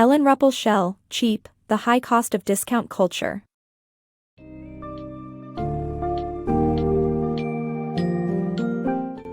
Ellen Ruppel Shell, Cheap, the High Cost of Discount Culture.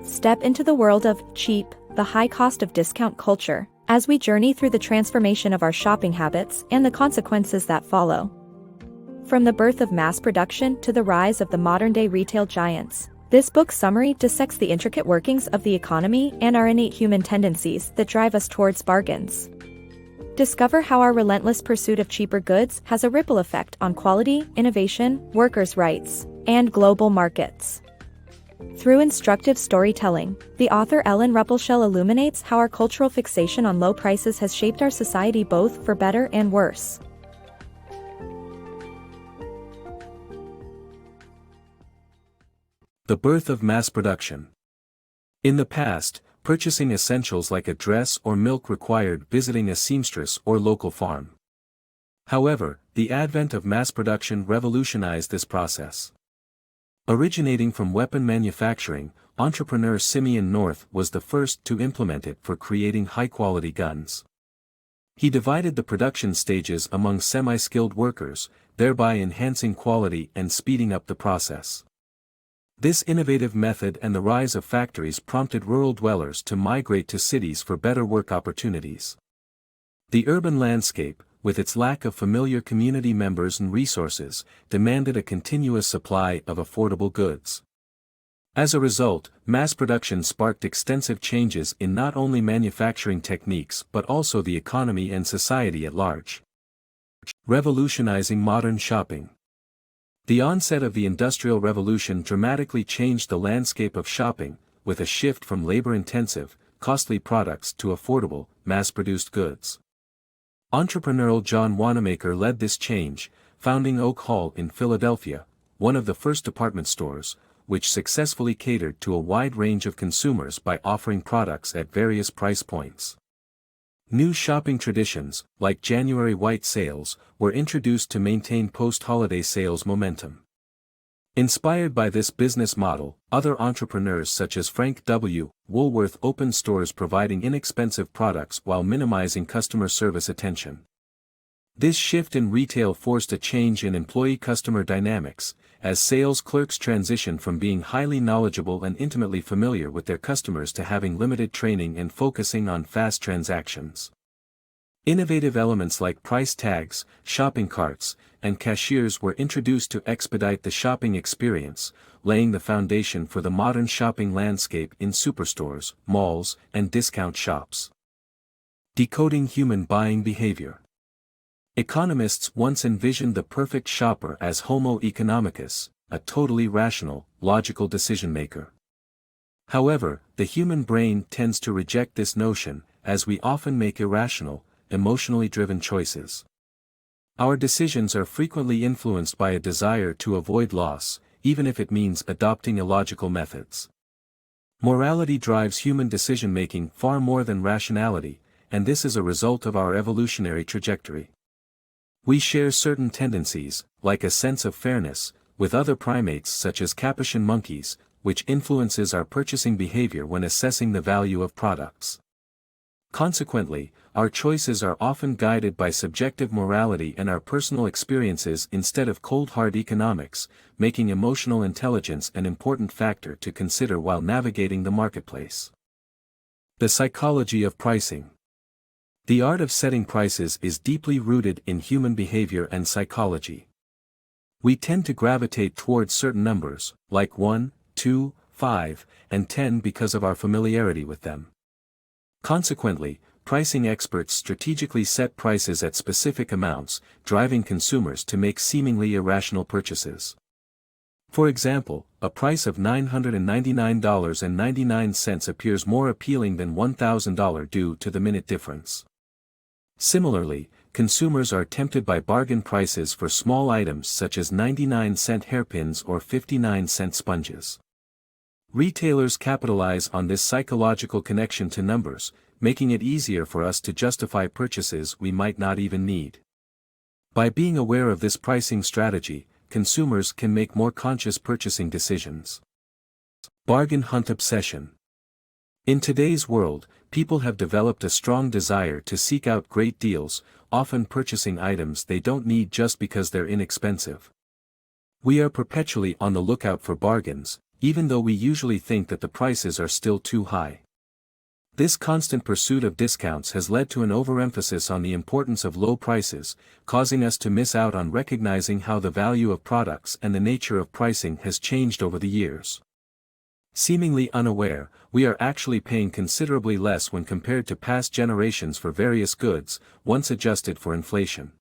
Step into the world of cheap, the high cost of discount culture, as we journey through the transformation of our shopping habits and the consequences that follow. From the birth of mass production to the rise of the modern-day retail giants, this book summary dissects the intricate workings of the economy and our innate human tendencies that drive us towards bargains. Discover how our relentless pursuit of cheaper goods has a ripple effect on quality, innovation, workers' rights, and global markets. Through instructive storytelling, the author Ellen Ruppel Shell illuminates how our cultural fixation on low prices has shaped our society both for better and worse. The birth of mass production. In the past, purchasing essentials like a dress or milk required visiting a seamstress or local farm. However, the advent of mass production revolutionized this process. Originating from weapon manufacturing, entrepreneur Simeon North was the first to implement it for creating high-quality guns. He divided the production stages among semi-skilled workers, thereby enhancing quality and speeding up the process. This innovative method and the rise of factories prompted rural dwellers to migrate to cities for better work opportunities. The urban landscape, with its lack of familiar community members and resources, demanded a continuous supply of affordable goods. As a result, mass production sparked extensive changes in not only manufacturing techniques but also the economy and society at large. Revolutionizing modern shopping. The onset of the Industrial Revolution dramatically changed the landscape of shopping, with a shift from labor-intensive, costly products to affordable, mass-produced goods. Entrepreneurial John Wanamaker led this change, founding Oak Hall in Philadelphia, one of the first department stores, which successfully catered to a wide range of consumers by offering products at various price points. New shopping traditions, like January white sales, were introduced to maintain post-holiday sales momentum. Inspired by this business model, other entrepreneurs such as Frank W. Woolworth opened stores providing inexpensive products while minimizing customer service attention. This shift in retail forced a change in employee-customer dynamics, as sales clerks transitioned from being highly knowledgeable and intimately familiar with their customers to having limited training and focusing on fast transactions. Innovative elements like price tags, shopping carts, and cashiers were introduced to expedite the shopping experience, laying the foundation for the modern shopping landscape in superstores, malls, and discount shops. Decoding human buying behavior. Economists once envisioned the perfect shopper as Homo economicus, a totally rational, logical decision-maker. However, the human brain tends to reject this notion, as we often make irrational, emotionally driven choices. Our decisions are frequently influenced by a desire to avoid loss, even if it means adopting illogical methods. Morality drives human decision-making far more than rationality, and this is a result of our evolutionary trajectory. We share certain tendencies, like a sense of fairness, with other primates such as capuchin monkeys, which influences our purchasing behavior when assessing the value of products. Consequently, our choices are often guided by subjective morality and our personal experiences instead of cold hard economics, making emotional intelligence an important factor to consider while navigating the marketplace. The psychology of pricing. The art of setting prices is deeply rooted in human behavior and psychology. We tend to gravitate towards certain numbers, like 1, 2, 5, and 10 because of our familiarity with them. Consequently, pricing experts strategically set prices at specific amounts, driving consumers to make seemingly irrational purchases. For example, a price of $999.99 appears more appealing than $1,000 due to the minute difference. Similarly, consumers are tempted by bargain prices for small items such as 99-cent hairpins or 59-cent sponges. Retailers capitalize on this psychological connection to numbers, making it easier for us to justify purchases we might not even need. By being aware of this pricing strategy, consumers can make more conscious purchasing decisions. Bargain hunt obsession. In today's world, people have developed a strong desire to seek out great deals, often purchasing items they don't need just because they're inexpensive. We are perpetually on the lookout for bargains, even though we usually think that the prices are still too high. This constant pursuit of discounts has led to an overemphasis on the importance of low prices, causing us to miss out on recognizing how the value of products and the nature of pricing has changed over the years. Seemingly unaware, we are actually paying considerably less when compared to past generations for various goods, once adjusted for inflation.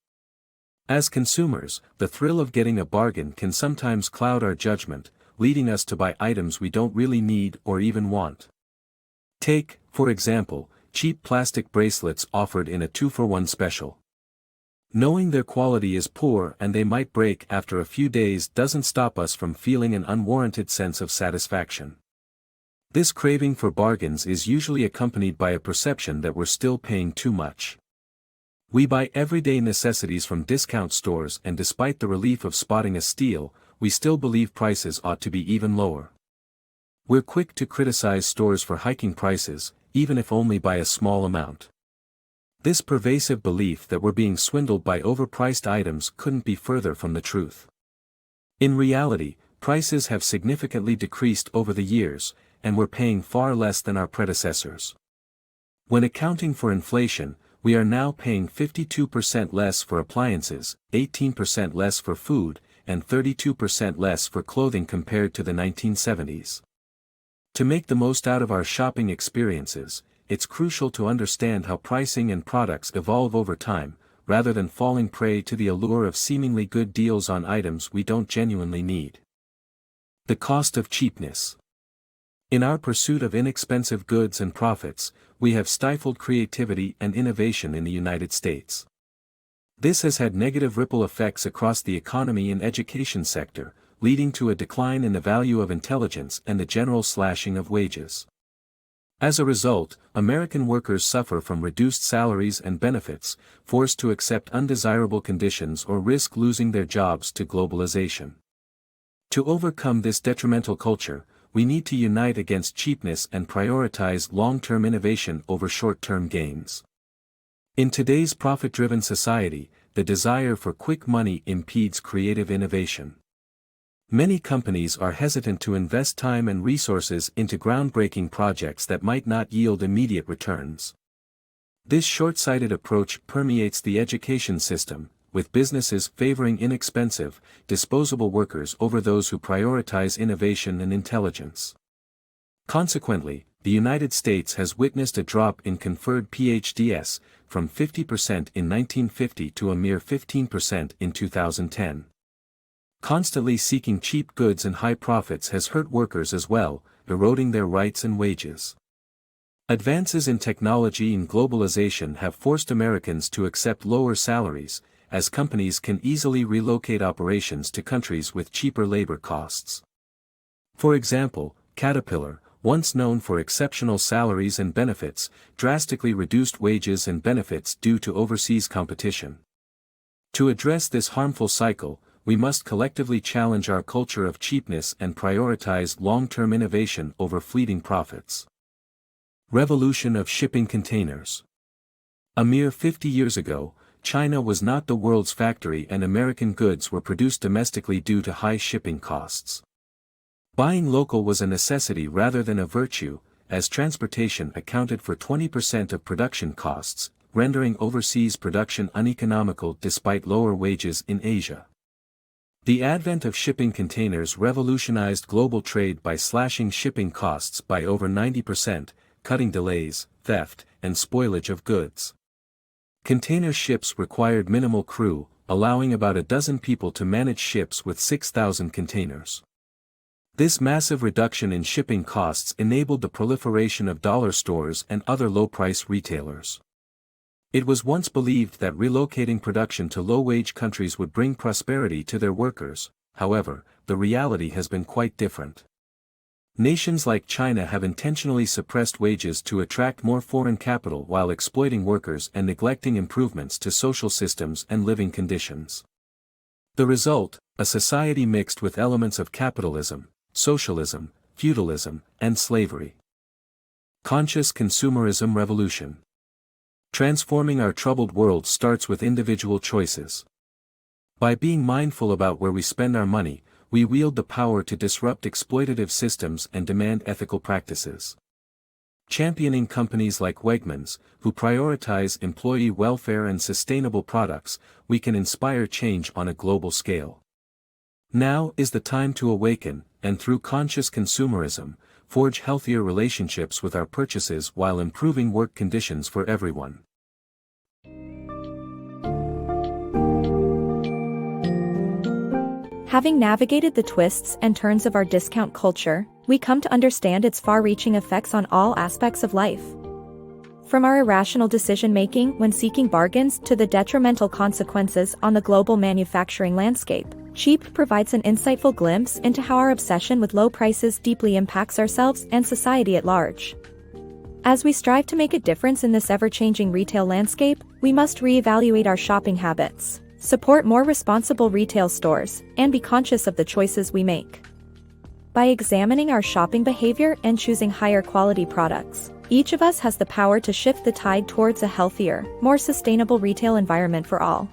As consumers, the thrill of getting a bargain can sometimes cloud our judgment, leading us to buy items we don't really need or even want. Take, for example, cheap plastic bracelets offered in a 2-for-1 special. Knowing their quality is poor and they might break after a few days doesn't stop us from feeling an unwarranted sense of satisfaction. This craving for bargains is usually accompanied by a perception that we're still paying too much. We buy everyday necessities from discount stores, and despite the relief of spotting a steal, we still believe prices ought to be even lower. We're quick to criticize stores for hiking prices, even if only by a small amount. This pervasive belief that we're being swindled by overpriced items couldn't be further from the truth. In reality, prices have significantly decreased over the years, and we're paying far less than our predecessors. When accounting for inflation, we are now paying 52% less for appliances, 18% less for food, and 32% less for clothing compared to the 1970s. To make the most out of our shopping experiences, it's crucial to understand how pricing and products evolve over time, rather than falling prey to the allure of seemingly good deals on items we don't genuinely need. The cost of cheapness. In our pursuit of inexpensive goods and profits, we have stifled creativity and innovation in the United States. This has had negative ripple effects across the economy and education sector, leading to a decline in the value of intelligence and the general slashing of wages. As a result, American workers suffer from reduced salaries and benefits, forced to accept undesirable conditions or risk losing their jobs to globalization. To overcome this detrimental culture, we need to unite against cheapness and prioritize long-term innovation over short-term gains. In today's profit-driven society, the desire for quick money impedes creative innovation. Many companies are hesitant to invest time and resources into groundbreaking projects that might not yield immediate returns. This short-sighted approach permeates the education system, with businesses favoring inexpensive, disposable workers over those who prioritize innovation and intelligence. Consequently, the United States has witnessed a drop in conferred PhDs, from 50% in 1950 to a mere 15% in 2010. Constantly seeking cheap goods and high profits has hurt workers as well, eroding their rights and wages. Advances in technology and globalization have forced Americans to accept lower salaries, as companies can easily relocate operations to countries with cheaper labor costs. For example, Caterpillar, once known for exceptional salaries and benefits, drastically reduced wages and benefits due to overseas competition. To address this harmful cycle, we must collectively challenge our culture of cheapness and prioritize long-term innovation over fleeting profits. Revolution of shipping containers. A mere 50 years ago, China was not the world's factory and American goods were produced domestically due to high shipping costs. Buying local was a necessity rather than a virtue, as transportation accounted for 20% of production costs, rendering overseas production uneconomical despite lower wages in Asia. The advent of shipping containers revolutionized global trade by slashing shipping costs by over 90%, cutting delays, theft, and spoilage of goods. Container ships required minimal crew, allowing about a dozen people to manage ships with 6,000 containers. This massive reduction in shipping costs enabled the proliferation of dollar stores and other low-price retailers. It was once believed that relocating production to low-wage countries would bring prosperity to their workers. However, the reality has been quite different. Nations like China have intentionally suppressed wages to attract more foreign capital while exploiting workers and neglecting improvements to social systems and living conditions. The result, a society mixed with elements of capitalism, socialism, feudalism, and slavery. Conscious Consumerism Revolution. Transforming our troubled world starts with individual choices. By being mindful about where we spend our money, we wield the power to disrupt exploitative systems and demand ethical practices. Championing companies like Wegmans, who prioritize employee welfare and sustainable products, we can inspire change on a global scale. Now is the time to awaken, and through conscious consumerism, forge healthier relationships with our purchases while improving work conditions for everyone. Having navigated the twists and turns of our discount culture, we come to understand its far-reaching effects on all aspects of life. From our irrational decision-making when seeking bargains to the detrimental consequences on the global manufacturing landscape, Cheap provides an insightful glimpse into how our obsession with low prices deeply impacts ourselves and society at large. As we strive to make a difference in this ever-changing retail landscape, we must reevaluate our shopping habits, support more responsible retail stores, and be conscious of the choices we make. By examining our shopping behavior and choosing higher quality products, each of us has the power to shift the tide towards a healthier, more sustainable retail environment for all.